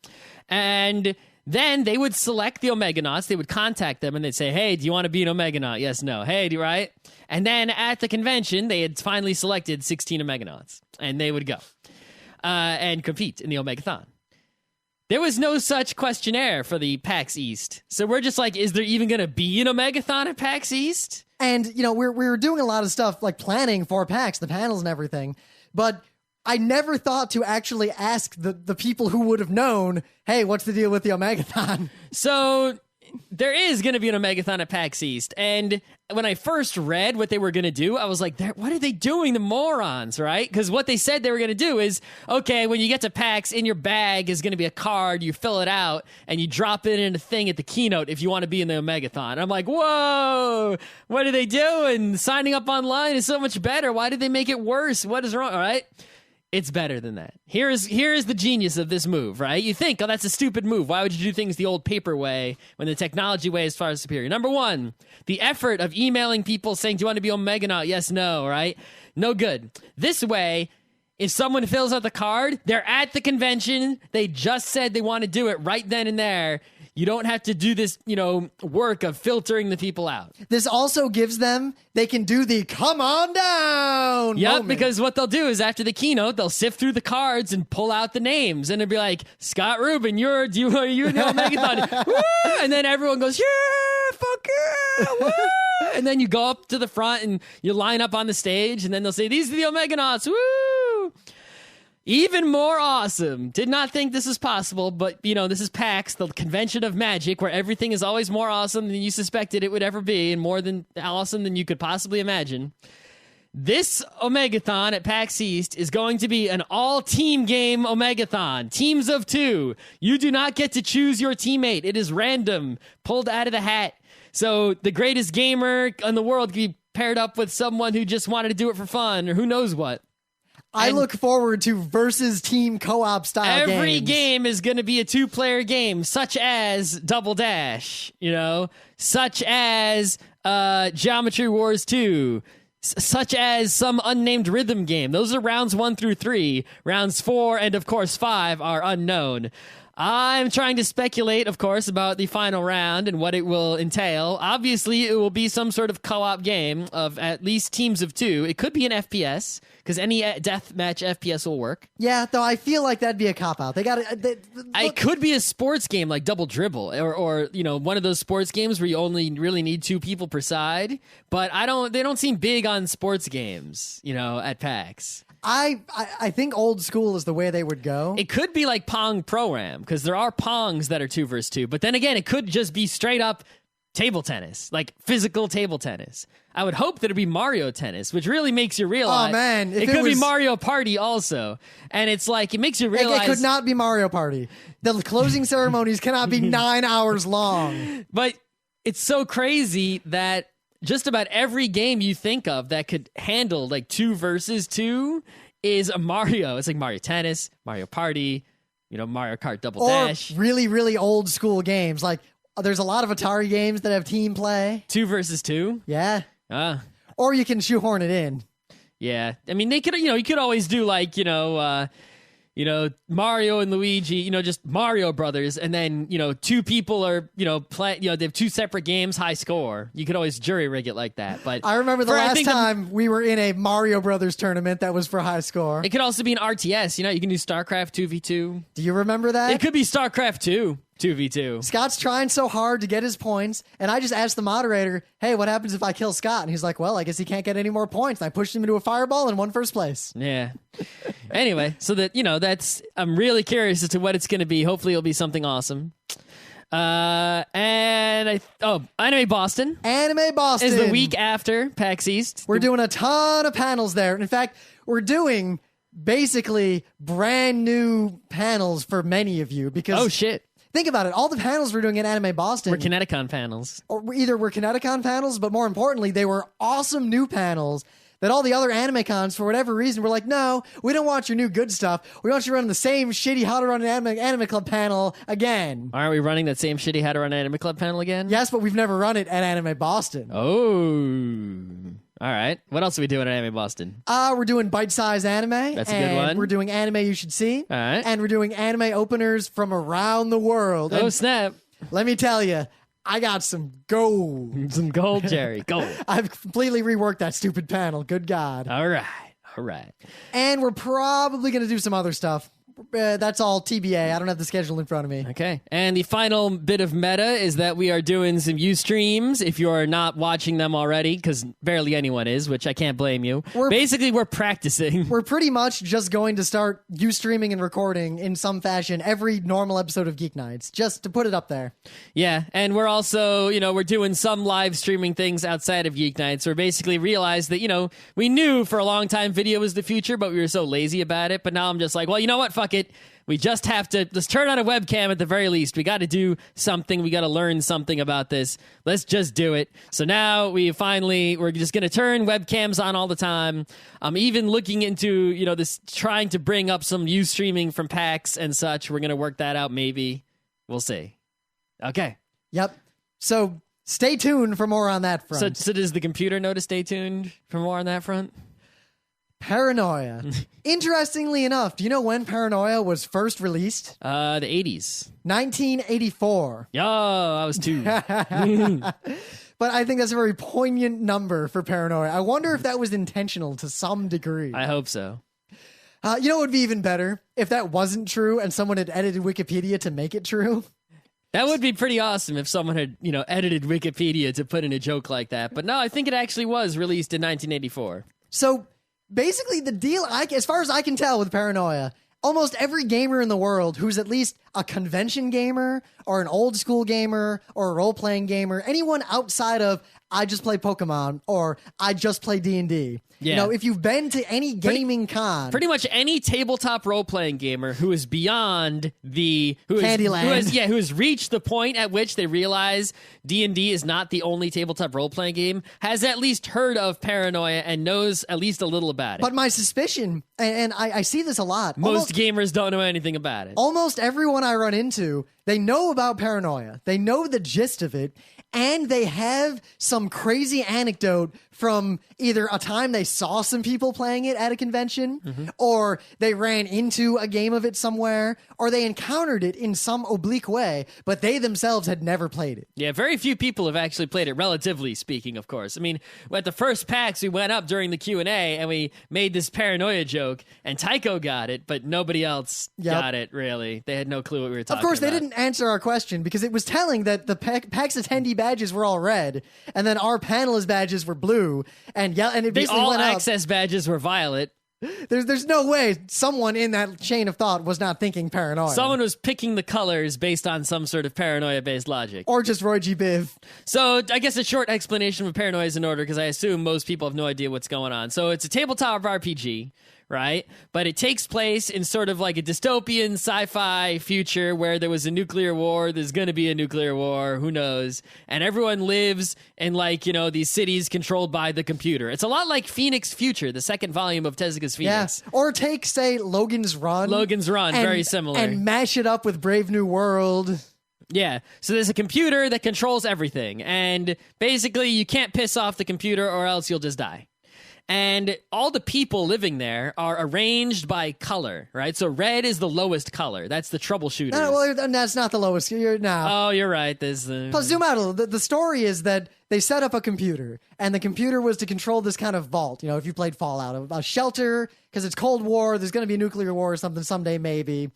S2: And then they would select the Omegonauts. They would contact them and they'd say, hey, do you want to be an Omegonaut? Yes, no. Hey, do you right? And then at the convention, they had finally selected 16 Omegonauts. And they would go and compete in the Omegathon. There was no such questionnaire for the PAX East. So we're just like, is there even going to be an Omegathon at PAX East?
S1: And, we're doing a lot of stuff like planning for PAX, the panels and everything. But I never thought to actually ask the people who would have known, hey, what's the deal with the Omegathon?
S2: So there is going to be an Omegathon at PAX East. And when I first read what they were going to do, I was like, what are they doing, the morons, right? Because what they said they were going to do is, okay, when you get to PAX, in your bag is going to be a card, you fill it out, and you drop it in a thing at the keynote if you want to be in the Omegathon. I'm like, whoa, what are they doing? Signing up online is so much better. Why did they make it worse? What is wrong, all right? It's better than that. Here is the genius of this move, right? You think, oh, that's a stupid move. Why would you do things the old paper way when the technology way is far superior? Number one, the effort of emailing people saying, do you want to be Omegonaut? Yes, no, right? No good. This way, if someone fills out the card, they're at the convention, they just said they want to do it right then and there. You don't have to do this, work of filtering the people out.
S1: This also gives them, they can do the come on down
S2: Yep,
S1: moment.
S2: because what they'll do is after the keynote, they'll sift through the cards and pull out the names. And it'll be like, Scott Rubin, are you in the Omegathon? Woo! And then everyone goes, yeah, fuck yeah, woo! And then you go up to the front and you line up on the stage. And then they'll say, these are the Omegonauts, woo! Even more awesome. Did not think this was possible, but, this is PAX, the convention of magic, where everything is always more awesome than you suspected it would ever be, and more than awesome than you could possibly imagine. This Omegathon at PAX East is going to be an all-team game Omegathon. Teams of 2. You do not get to choose your teammate. It is random, pulled out of the hat. So the greatest gamer in the world can be paired up with someone who just wanted to do it for fun, or who knows what.
S1: I look forward to versus team co-op style games.
S2: Every game is going to be a 2-player game, such as Double Dash, such as Geometry Wars 2, such as some unnamed rhythm game. Those are rounds 1 through 3. Rounds 4 and, of course, 5 are unknown. I'm trying to speculate, of course, about the final round and what it will entail. Obviously, it will be some sort of co-op game of at least teams of 2. It could be an FPS, because any deathmatch FPS will work.
S1: Yeah, though I feel like that'd be a cop-out. They got to...
S2: It could be a sports game like Double Dribble, or one of those sports games where you only really need 2 people per side. But they don't seem big on sports games, at PAX.
S1: I think old school is the way they would go.
S2: It could be like Pong Pro-Am, because there are Pongs that are 2 versus 2. But then again, it could just be straight up table tennis, like physical table tennis. I would hope that it'd be Mario Tennis, which really makes you realize.
S1: Oh, man.
S2: It could be Mario Party also. And it's like, it makes you realize.
S1: It could not be Mario Party. The closing ceremonies cannot be 9 hours long.
S2: But it's so crazy that just about every game you think of that could handle like 2 versus 2 is a Mario. It's like Mario Tennis, Mario Party, Mario Kart Double Dash.
S1: Or really, really old school games. Like, there's a lot of Atari games that have team play.
S2: 2 versus 2?
S1: Yeah. Or you can shoehorn it in.
S2: Yeah. I mean, they could, you could always do like, Mario and Luigi, just Mario Brothers, and then, 2 people are, play, they have 2 separate games, high score. You could always jury rig it like that. But
S1: I remember the last time we were in a Mario Brothers tournament that was for high score.
S2: It could also be an RTS. You can do StarCraft 2v2.
S1: Do you remember that?
S2: It could be StarCraft 2. 2v2.
S1: Scott's trying so hard to get his points, and I just asked the moderator, hey, what happens if I kill Scott? And he's like, well, I guess he can't get any more points. And I pushed him into a fireball and won first place.
S2: Yeah. Anyway, so that, I'm really curious as to what it's going to be. Hopefully it'll be something awesome. Anime Boston.
S1: Anime Boston.
S2: Is the week after PAX East.
S1: We're doing a ton of panels there. In fact, we're doing basically brand new panels for many of you because...
S2: Oh, shit.
S1: Think about it. All the panels we're doing at Anime Boston
S2: were Kineticon panels.
S1: Or either were Kineticon panels, but more importantly, they were awesome new panels that all the other anime cons, for whatever reason, were like, no, we don't want your new good stuff. We want you to run the same shitty How to Run an Anime Club panel again.
S2: Aren't we running that same shitty How to Run an Anime Club panel again?
S1: Yes, but we've never run it at Anime Boston.
S2: Oh. All right. What else are we doing at Anime Boston?
S1: We're doing bite-sized anime.
S2: That's a good one.
S1: We're doing anime you should see.
S2: All right.
S1: And we're doing anime openers from around the world.
S2: Oh,
S1: and
S2: snap.
S1: Let me tell you, I got some gold.
S2: Some gold, Jerry. Gold.
S1: I've completely reworked that stupid panel. Good God.
S2: All right.
S1: And we're probably going to do some other stuff. That's all TBA. I don't have the schedule in front of me.
S2: Okay. And the final bit of meta is that we are doing some Ustreams. If you're not watching them already, because barely anyone is, which I can't blame you. We're practicing.
S1: We're pretty much just going to start Ustreaming and recording in some fashion every normal episode of Geeknights, just to put it up there.
S2: Yeah. And we're also, we're doing some live streaming things outside of Geeknights. We're basically realized that, we knew for a long time video was the future, but we were so lazy about it. But now I'm just like, well, you know what? Fuck it. We just have to just turn on a webcam at the very least. We got to do something. We got to learn something about this. Let's just do it. So now we're just going to turn webcams on all the time. I'm even looking into, this, trying to bring up some Ustreaming from PAX and such. We're going to work that out maybe. We'll see. Okay.
S1: Yep. So stay tuned for more on that front.
S2: So does the computer know to stay tuned for more on that front?
S1: Paranoia. Interestingly enough, do you know when Paranoia was first released?
S2: The 80s.
S1: 1984.
S2: Yo, I was 2.
S1: But I think that's a very poignant number for Paranoia. I wonder if that was intentional to some degree.
S2: I hope so.
S1: You know what would be even better? If that wasn't true and someone had edited Wikipedia to make it true.
S2: That would be pretty awesome if someone had, edited Wikipedia to put in a joke like that. But no, I think it actually was released in 1984.
S1: So... basically, the deal, as far as I can tell with Paranoia, almost every gamer in the world who's at least a convention gamer or an old school gamer or a role-playing gamer, anyone outside of I just play Pokemon or I just play D&D.
S2: Yeah.
S1: If you've been to any gaming con...
S2: pretty much any tabletop role-playing gamer who is beyond
S1: Candyland.
S2: Who has reached the point at which they realize D&D is not the only tabletop role-playing game, has at least heard of Paranoia and knows at least a little about it.
S1: But my suspicion, and I see this a lot...
S2: most gamers don't know anything about it.
S1: Almost everyone I run into, they know about Paranoia. They know the gist of it, and they have some crazy anecdote from either a time they saw some people playing it at a convention, or they ran into a game of it somewhere, or they encountered it in some oblique way, but they themselves had never played it.
S2: Yeah, very few people have actually played it, relatively speaking, of course. I mean, at the first PAX, we went up during the Q&A, and we made this Paranoia joke, and Tycho got it, but nobody else got it, really. They had no clue what we were talking about.
S1: Of course, they didn't answer our question, because it was telling that the PAX attendee badges were all red, and then our panelist badges were blue, and it basically
S2: the
S1: went up.
S2: all-access badges were violet.
S1: There's no way someone in that chain of thought was not thinking paranoia.
S2: Someone was picking the colors based on some sort of paranoia-based logic.
S1: Or just Roy G. Biv.
S2: So I guess a short explanation of paranoia is in order, because I assume most people have no idea what's going on. So it's a tabletop RPG, right? But it takes place in sort of like a dystopian sci-fi future where there was a nuclear war, there's going to be a nuclear war, who knows? And everyone lives in like, these cities controlled by the computer. It's a lot like Phoenix Future, the second volume of Tezuka's Phoenix.
S1: Yeah. Or take, say, Logan's Run.
S2: Very similar.
S1: And mash it up with Brave New World.
S2: Yeah, so there's a computer that controls everything, and basically you can't piss off the computer or else you'll just die. And all the people living there are arranged by color, right? So red is the lowest color. That's the troubleshooters.
S1: No, well, that's not the lowest.
S2: Oh, you're right.
S1: Plus, zoom out a little. The story is that they set up a computer, and the computer was to control this kind of vault. If you played Fallout, a shelter, because it's Cold War, there's going to be a nuclear war or something someday, maybe.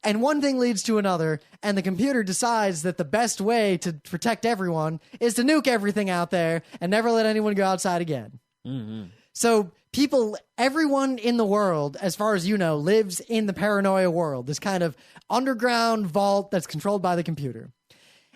S1: And one thing leads to another, and the computer decides that the best way to protect everyone is to nuke everything out there and never let anyone go outside again.
S2: Mm-hmm.
S1: So everyone in the world, as far as you know, lives in the paranoia world, this kind of underground vault that's controlled by the computer.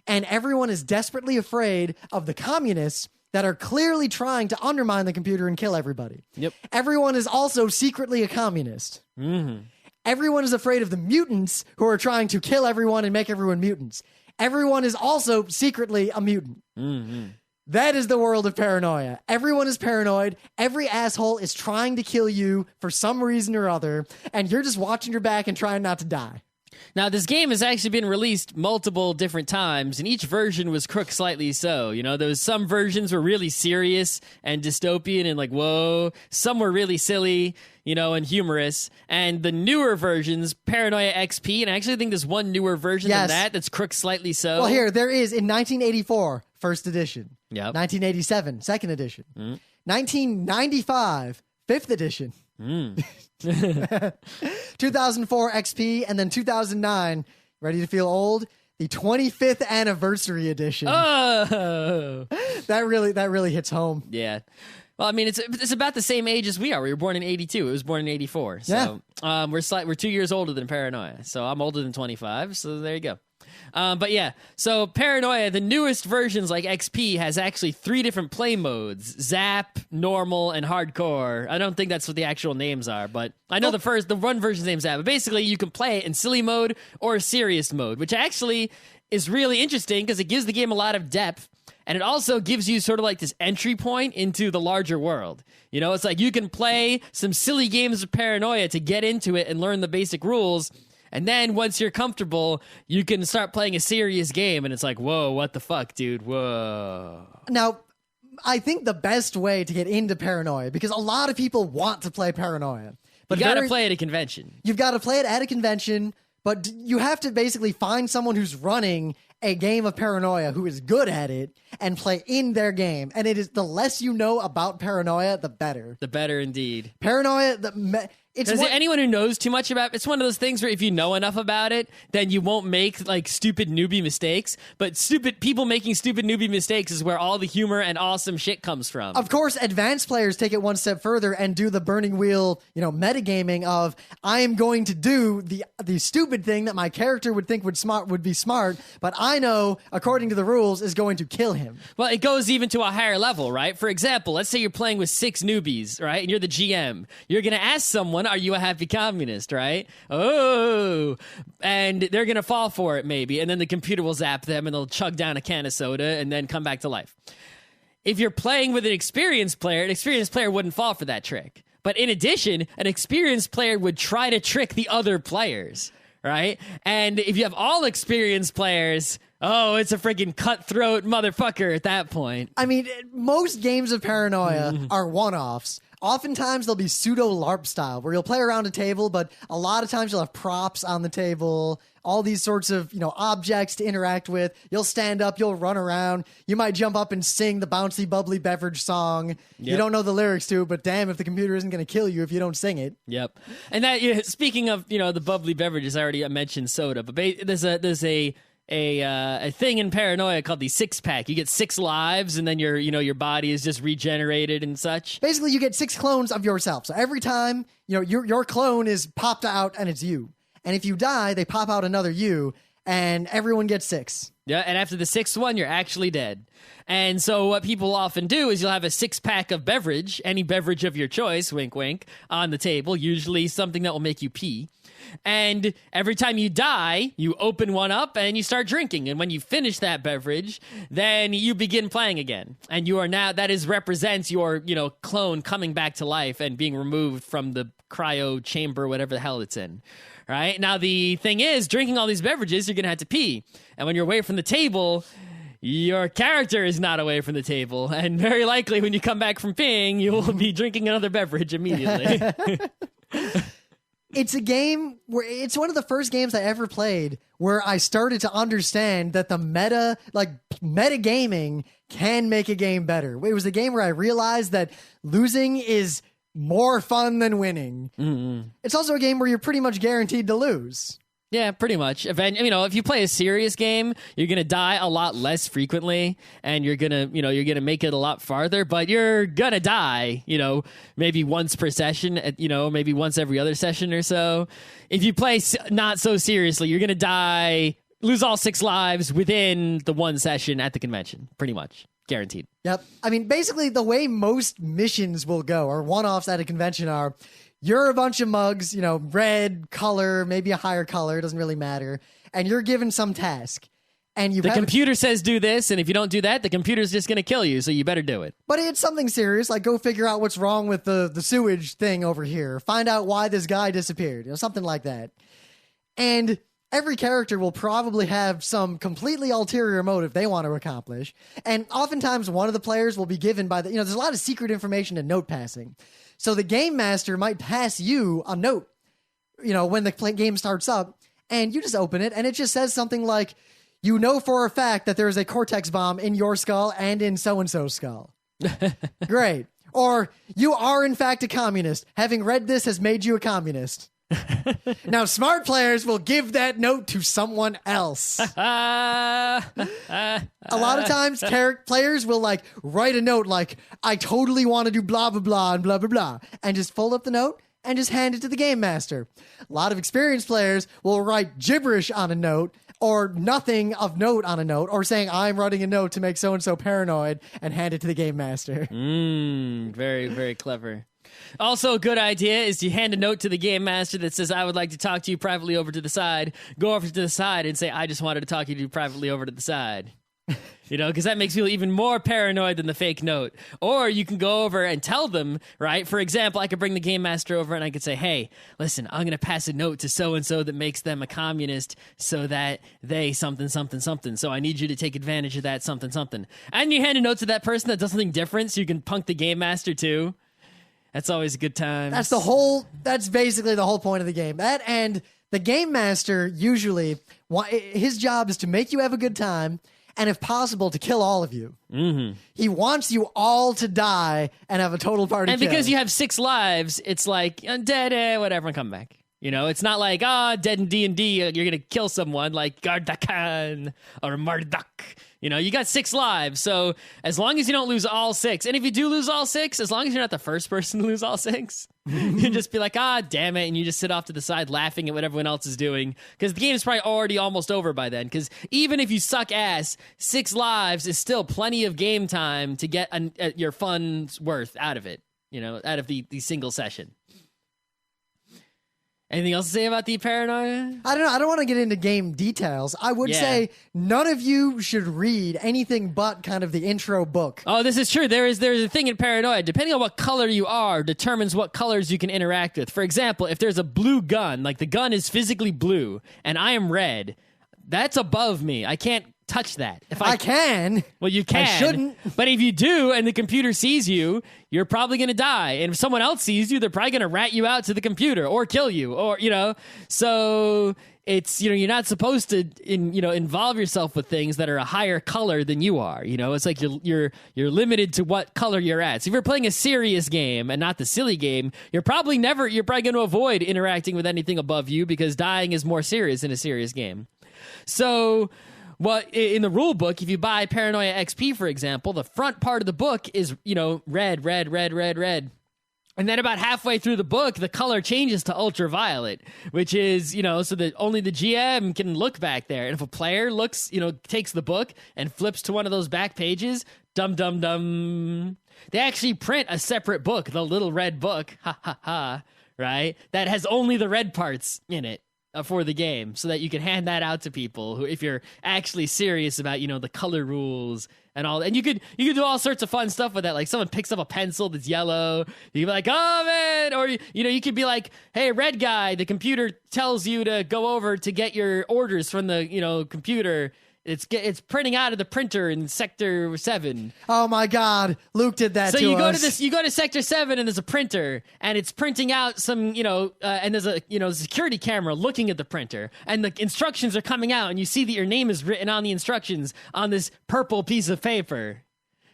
S1: And everyone is desperately afraid of the communists that are clearly trying to undermine the computer and kill everybody.
S2: Yep.
S1: Everyone is also secretly a communist.
S2: Mm-hmm.
S1: Everyone is afraid of the mutants who are trying to kill everyone and make everyone mutants. Everyone is also secretly a mutant.
S2: Mm-hmm.
S1: That is the world of paranoia. Everyone is paranoid. Every asshole is trying to kill you for some reason or other, and you're just watching your back and trying not to die.
S2: Now, this game has actually been released multiple different times, and each version was crook slightly so. There was some versions were really serious and dystopian and like, whoa. Some were really silly, and humorous. And the newer versions, Paranoia XP, and I actually think there's one newer version than that's crook slightly so.
S1: Well, here, there is in 1984, first edition.
S2: Yep.
S1: 1987, second edition. 1995, fifth edition. 2004 XP, and then 2009, ready to feel old? The 25th anniversary edition.
S2: Oh!
S1: That really hits home.
S2: Yeah. Well, I mean, it's about the same age as we are. We were born in 82. It was born in 84. So we're 2 years older than Paranoia. So I'm older than 25. So there you go. But yeah, so Paranoia, the newest versions like XP has actually 3 different play modes: Zap, Normal, and Hardcore. I don't think that's what the actual names are, but I know the one version's name's Zap. But basically, you can play it in silly mode or serious mode, which actually is really interesting because it gives the game a lot of depth. And it also gives you sort of like this entry point into the larger world. It's like you can play some silly games of Paranoia to get into it and learn the basic rules. And then once you're comfortable, you can start playing a serious game. And it's like, whoa, what the fuck, dude? Whoa.
S1: Now, I think the best way to get into Paranoia, because a lot of people want to play Paranoia. But
S2: you got to play at a convention.
S1: You've got to play it at a convention, but you have to basically find someone who's running a game of Paranoia who is good at it and play in their game. And it is the less you know about Paranoia, the better.
S2: The better indeed.
S1: Paranoia,
S2: anyone who knows too much about it's one of those things where if you know enough about it, then you won't make like stupid newbie mistakes. But stupid people making stupid newbie mistakes is where all the humor and awesome shit comes from.
S1: Of course, advanced players take it one step further and do the burning wheel, metagaming of I am going to do the stupid thing that my character would think would be smart, but I know according to the rules is going to kill him.
S2: Well, it goes even to a higher level, right? For example, let's say you're playing with 6 newbies, right? And you're the GM. You're going to ask someone, are you a happy communist, right? Oh, and they're going to fall for it maybe. And then the computer will zap them and they'll chug down a can of soda and then come back to life. If you're playing with an experienced player wouldn't fall for that trick. But in addition, an experienced player would try to trick the other players, right? And if you have all experienced players, oh, it's a freaking cutthroat motherfucker at that point.
S1: I mean, most games of Paranoia are one-offs. Oftentimes, they'll be pseudo-LARP style, where you'll play around a table, but a lot of times you'll have props on the table, all these sorts of, objects to interact with. You'll stand up, you'll run around. You might jump up and sing the bouncy, bubbly beverage song. Yep. You don't know the lyrics to it, but damn if the computer isn't going to kill you if you don't sing it.
S2: Yep. And that, speaking of, the bubbly beverages, I already mentioned soda, but there's a a thing in Paranoia called the 6-pack. You get 6 lives, and then your body is just regenerated and such.
S1: Basically, you get 6 clones of yourself. So every time, your clone is popped out and it's you. And if you die, they pop out another you, and everyone gets 6.
S2: Yeah, and after the 6th one, you're actually dead. And so what people often do is you'll have a 6-pack of beverage, any beverage of your choice, wink, wink, on the table, usually something that will make you pee. And every time you die, you open one up and you start drinking. And when you finish that beverage, then you begin playing again. And you are now, that represents your, clone coming back to life and being removed from the cryo chamber, whatever the hell it's in. Right? Now, the thing is, drinking all these beverages, you're going to have to pee. And when you're away from the table, your character is not away from the table. And very likely when you come back from peeing, you will be drinking another beverage immediately.
S1: It's a game where it's one of the first games I ever played where I started to understand that the meta gaming can make a game better. It was a game where I realized that losing is more fun than winning. Mm-hmm. It's also a game where you're pretty much guaranteed to lose.
S2: Yeah, pretty much. If you play a serious game, you're gonna die a lot less frequently, and you're gonna make it a lot farther. But you're gonna die, maybe once per session, maybe once every other session or so. If you play not so seriously, you're gonna die, lose all 6 lives within the one session at the convention, pretty much. Guaranteed.
S1: Yep. I mean, basically, the way most missions will go, or one-offs at a convention are, you're a bunch of mugs, red color, maybe a higher color, doesn't really matter, and you're given some task. And the
S2: computer says do this, and if you don't do that, the computer's just going to kill you, so you better do it.
S1: But it's something serious, like go figure out what's wrong with the sewage thing over here. Find out why this guy disappeared, something like that. And every character will probably have some completely ulterior motive they want to accomplish. And oftentimes one of the players will be given by there's a lot of secret information in note passing. So the game master might pass you a note, when the game starts up, and you just open it and it just says something like, for a fact that there is a Cortex bomb in your skull and in so-and-so's skull. Great. Or you are in fact a communist. Having read this has made you a communist. Now, smart players will give that note to someone else. A lot of times, players will write a note like, I totally want to do blah, blah, blah, and blah, blah, blah, and just fold up the note and just hand it to the game master. A lot of experienced players will write gibberish on a note or nothing of note on a note, or saying, I'm writing a note to make so-and-so paranoid, and hand it to the game master.
S2: Very, very clever. Also, a good idea is to hand a note to the game master that says, I would like to talk to you privately over to the side. Go over to the side and say, I just wanted to talk to you privately over to the side. Because that makes you even more paranoid than the fake note. Or you can go over and tell them, right? For example, I could bring the game master over and I could say, hey, listen, I'm going to pass a note to so-and-so that makes them a communist so that they something, something, something. So I need you to take advantage of that something, something. And you hand a note to that person that does something different so you can punk the game master too. That's always a good time. That's basically the whole point of the game. That, and the game master usually, his job is to make you have a good time, and if possible, to kill all of you. Mm-hmm. He wants you all to die and have a total party And
S1: kill.
S2: Because you have 6 lives, it's like, dead, whatever, come back. It's not like, dead in D&D, you're going to kill someone like Gardakan or Marduk. You got 6 lives, so as long as you don't lose all 6, and if you do lose all 6, as long as you're not the first person to lose all 6, you just be like, damn it, and you just sit off to the side laughing at what everyone else is doing, because the game is probably already almost over by then, because even if you suck ass, 6 lives is still plenty of game time to get your fun's worth out of it, out of the single session. Anything else to say about the Paranoia?
S1: I don't know. I don't want to get into game details. I would say none of you should read anything but kind of the intro book.
S2: Oh, this is true. There's a thing in Paranoia. Depending on what color you are, determines what colors you can interact with. For example, if there's a blue gun, like the gun is physically blue, and I am red, that's above me. I can't touch that.
S1: If I can.
S2: Well, you can.
S1: I shouldn't.
S2: But if you do and the computer sees you, you're probably going to die. And if someone else sees you, they're probably going to rat you out to the computer or kill you or, So it's, you're not supposed to, involve yourself with things that are a higher color than you are. It's like you're limited to what color you're at. So if you're playing a serious game and not the silly game, you're probably going to avoid interacting with anything above you because dying is more serious in a serious game. So Well, in the rule book, if you buy Paranoia XP, for example, the front part of the book is, red, red, red, red, red. And then about halfway through the book, the color changes to ultraviolet, which is, so that only the GM can look back there. And if a player looks, takes the book and flips to one of those back pages, dum, dum, dum. They actually print a separate book, the little red book, ha, ha, ha, right? That has only the red parts in it for the game, so that you can hand that out to people who, if you're actually serious about, the color rules and all. And you could do all sorts of fun stuff with that. Like someone picks up a pencil that's yellow, you can be like, oh man, or you could be like, hey, red guy, the computer tells you to go over to get your orders from the computer. It's printing out of the printer in Sector 7.
S1: Oh my God, Luke did that.
S2: So you go to Sector 7 and there's a printer and it's printing out some and there's a security camera looking at the printer and the instructions are coming out and you see that your name is written on the instructions on this purple piece of paper.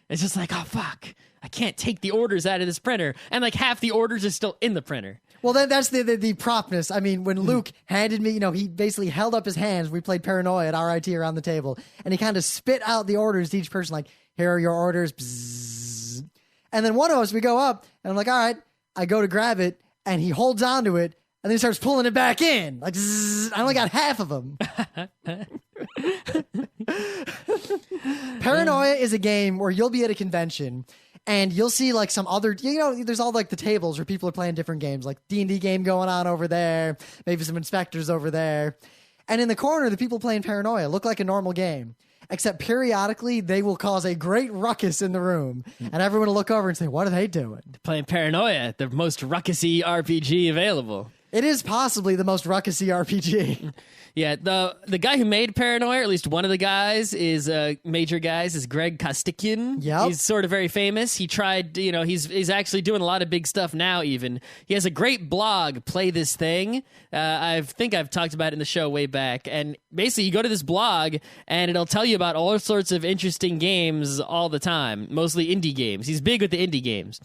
S2: It's just like, oh fuck, I can't take the orders out of this printer, and like half the orders are still in the printer.
S1: Well, that's the propness. I mean, when Luke handed me, he basically held up his hands. We played Paranoia at RIT around the table, and he kind of spit out the orders to each person, like, here are your orders. Bzzz. And then one of us, we go up, and I'm like, all right. I go to grab it, and he holds onto it, and then he starts pulling it back in. Like, zzz. I only got half of them. Paranoia is a game where you'll be at a convention, and you'll see like some other, there's all like the tables where people are playing different games, like D&D game going on over there, maybe some inspectors over there. And in the corner, the people playing Paranoia look like a normal game, except periodically they will cause a great ruckus in the room. And everyone will look over and say, what are they doing?
S2: Playing Paranoia, the most ruckusy RPG available.
S1: It is possibly the most ruckusy RPG.
S2: Yeah, the guy who made Paranoia, or at least one of the guys, is major guys, is Greg Kostikian.
S1: Yep.
S2: He's sort of very famous. He tried, he's actually doing a lot of big stuff now even. He has a great blog, Play This Thing. I think I've talked about it in the show way back. And basically you go to this blog and it'll tell you about all sorts of interesting games all the time, mostly indie games. He's big with the indie games.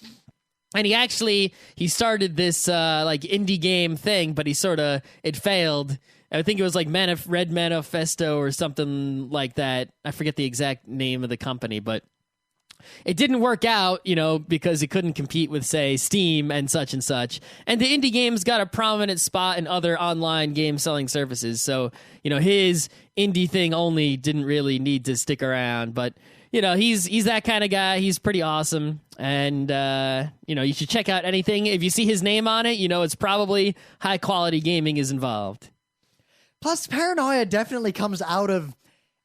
S2: And he started this like indie game thing, but it failed. I think it was like Red Manifesto or something like that. I forget the exact name of the company, but it didn't work out, because it couldn't compete with, say, Steam and such and such. And the indie games got a prominent spot in other online game selling services. So, his indie thing only didn't really need to stick around, but he's that kind of guy. He's pretty awesome. And, you should check out anything. If you see his name on it, it's probably high quality gaming is involved.
S1: Plus, Paranoia definitely comes out of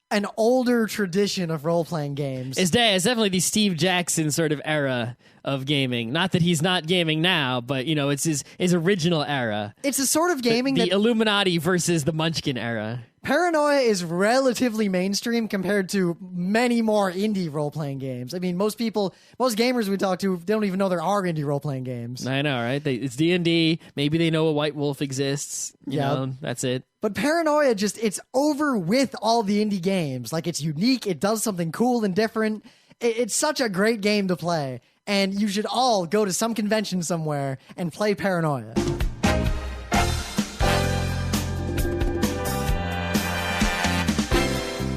S1: an older tradition of role-playing games.
S2: It's definitely the Steve Jackson sort of era of gaming. Not that he's not gaming now, but, it's his original era.
S1: It's a sort of gaming
S2: the Illuminati versus the Munchkin era.
S1: Paranoia is relatively mainstream compared to many more indie role-playing games. I mean, most gamers we talk to, they don't even know there are indie role-playing games.
S2: I know, right? It's D&D. Maybe they know a White Wolf exists. You know, that's it.
S1: But Paranoia it's over with all the indie games. Like, it's unique. It does something cool and different. It's such a great game to play. And you should all go to some convention somewhere and play Paranoia.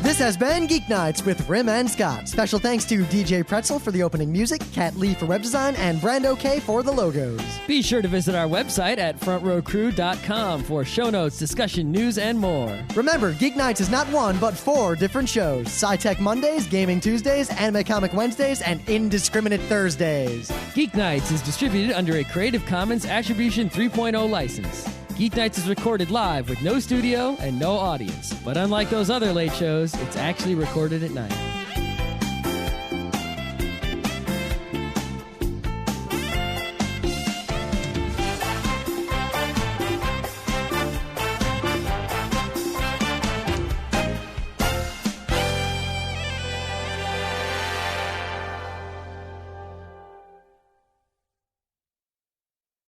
S1: This has been Geeknights with Rim and Scott. Special thanks to DJ Pretzel for the opening music, Kat Lee for web design, and Brando K for the logos.
S2: Be sure to visit our website at frontrowcrew.com for show notes, discussion, news, and more.
S1: Remember, Geeknights is not one, but 4 different shows. Sci-Tech Mondays, Gaming Tuesdays, Anime Comic Wednesdays, and Indiscriminate Thursdays.
S2: Geeknights is distributed under a Creative Commons Attribution 3.0 license. Geeknights is recorded live with no studio and no audience. But unlike those other late shows, it's actually recorded at night.